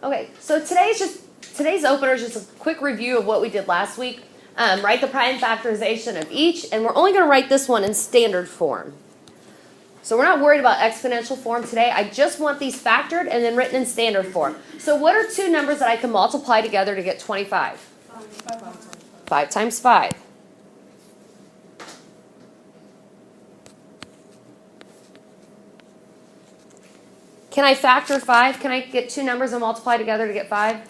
Okay, so today's opener is just a quick review of what we did last week. Write the prime factorization of each, and we're only going to write this one in standard form. So we're not worried about exponential form today. I just want these factored and then written in standard form. So what are two numbers that I can multiply together to get 25? 5 times 5. Can I factor 5? Can I get two numbers and multiply together to get 5?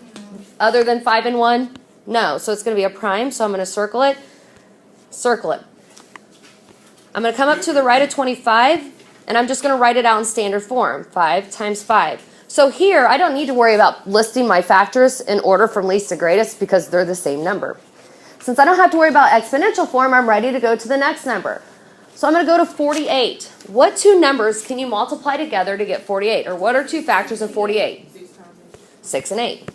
Other than 5 and 1? No. So it's going to be a prime, so I'm going to circle it. Circle it. I'm going to come up to the right of 25, and I'm just going to write it out in standard form. 5 times 5. So here, I don't need to worry about listing my factors in order from least to greatest because they're the same number. Since I don't have to worry about exponential form, I'm ready to go to the next number. So I'm going to go to 48. What two numbers can you multiply together to get 48? Or what are two factors of 48? 6 and 8.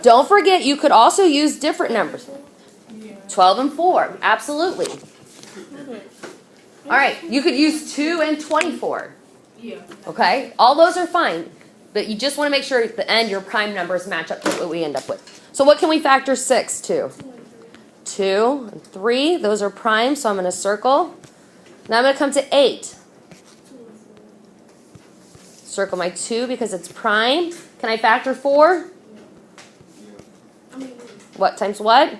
Don't forget, you could also use different numbers. 12 and 4. Absolutely. All right. You could use 2 and 24. Okay? All those are fine. But you just want to make sure at the end your prime numbers match up to what we end up with. So what can we factor 6 to? 2 and 3. Those are prime, so I'm going to circle. Now I'm going to come to 8. Circle my 2 because it's prime. Can I factor 4? What times what?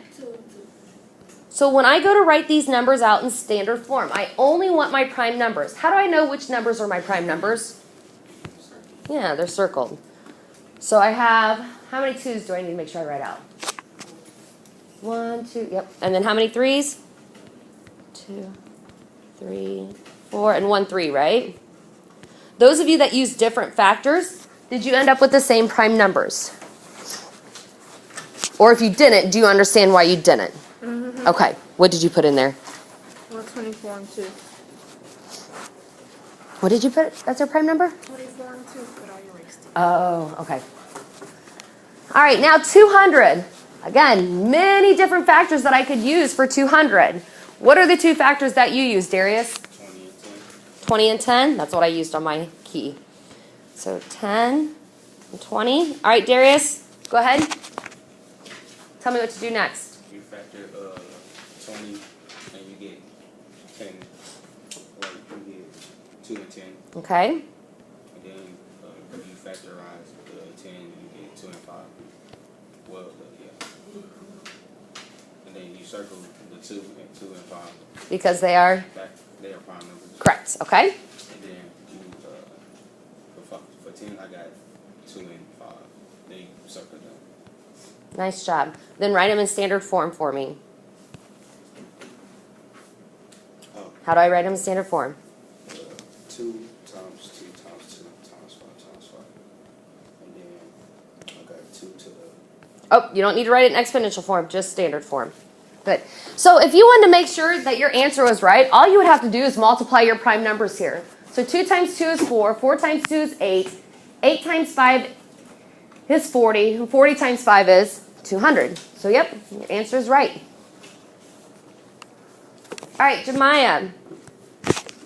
So when I go to write these numbers out in standard form, I only want my prime numbers. How do I know which numbers are my prime numbers? Yeah, they're circled. So I have, how many 2s do I need to make sure I write out? 1, 2, yep. And then how many 3s? 2, 3, 4, and 1 3, right? Those of you that use different factors, did you end up with the same prime numbers? Or if you didn't, do you understand why you didn't? Mm-hmm. Okay. What did you put in there? Well, 24 and 2. What did you put as your prime number? 24 and 2, but I erased it. Oh, okay. All right, now 200. Again, many different factors that I could use for 200. What are the two factors that you use, Darius? 20 and 10. That's what I used on my key. So 10 and 20. All right, Darius, go ahead. Tell me what to do next. You factor 20 and you get 10. Or you get 2 and 10. Okay. And then you factorize the 10 and you get 2 and 5. Well, yeah. And then you circle the 2 and 2 and 5. Because they are? They are prime numbers. Correct. Okay. And then you, for 10, I got 2 and 5. Then you circle them. Nice job. Then write them in standard form for me. Oh. How do I write them in standard form? 2 times 2 times 2 times 5 times 5. And then I got 2 to the... Oh, you don't need to write it in exponential form, just standard form. Good. So if you wanted to make sure that your answer was right, all you would have to do is multiply your prime numbers here. So 2 times 2 is 4, 4 times 2 is 8, 8 times 5 is 40, and 40 times 5 is 200. So yep, your answer is right. All right, Jemiah,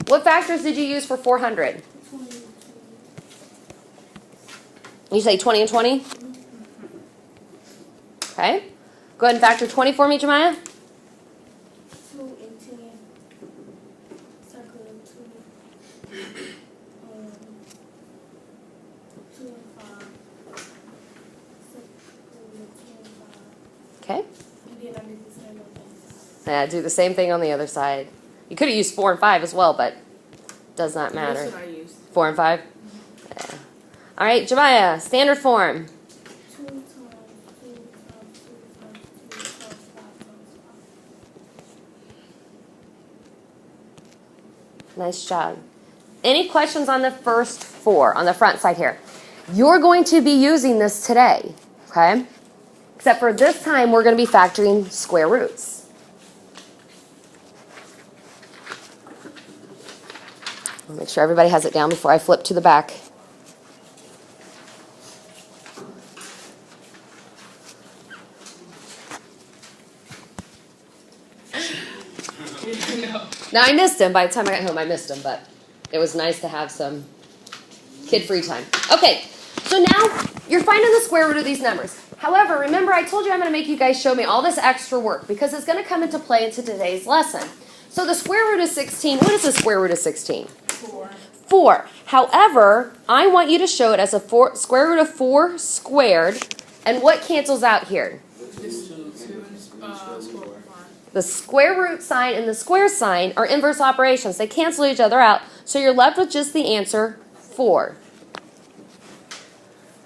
what factors did you use for 400? You say 20 and 20? Okay. Go ahead and factor 20 for me, Jemiah. 2 and 10. Circle 2. 2 and 5. Okay. And then I did the same thing. Yeah, do the same thing on the other side. You could have used 4 and 5 as well, but does not matter. That's what I used. 4 and 5? Yeah. All right, Jemiah, standard form. 2 times 2 times 2 times 2 times 5 times 5. Nice job. Any questions on the first 4 on the front side here? You're going to be using this today, okay? Except for this time, we're going to be factoring square roots. I'll make sure everybody has it down before I flip to the back. Now, I missed him. By the time I got home, I missed him, but it was nice to have some kid free time. Okay, so So now you're finding the square root of these numbers. However, remember I told you I'm going to make you guys show me all this extra work because it's going to come into play into today's lesson. So the square root of 16, what is the square root of 16? 4. 4. However, I want you to show it as a square root of 4 squared. And what cancels out here? The square root sign and the square sign are inverse operations. They cancel each other out. So you're left with just the answer 4.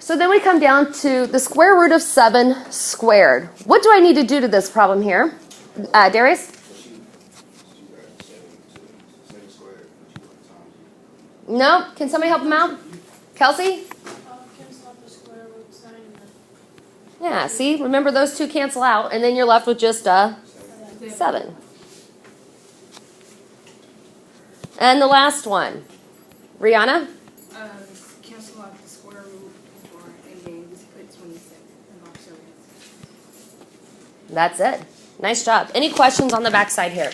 So then we come down to the square root of 7 squared. What do I need to do to this problem here? Darius? No? Can somebody help him out? Kelsey? Cancel out the square root sign and Yeah, see? Remember those two cancel out, and then you're left with just a 7. And the last one. Rihanna? Cancel out the square root and then just put 27 and I'll show you. That's it. Nice job. Any questions on the back side here?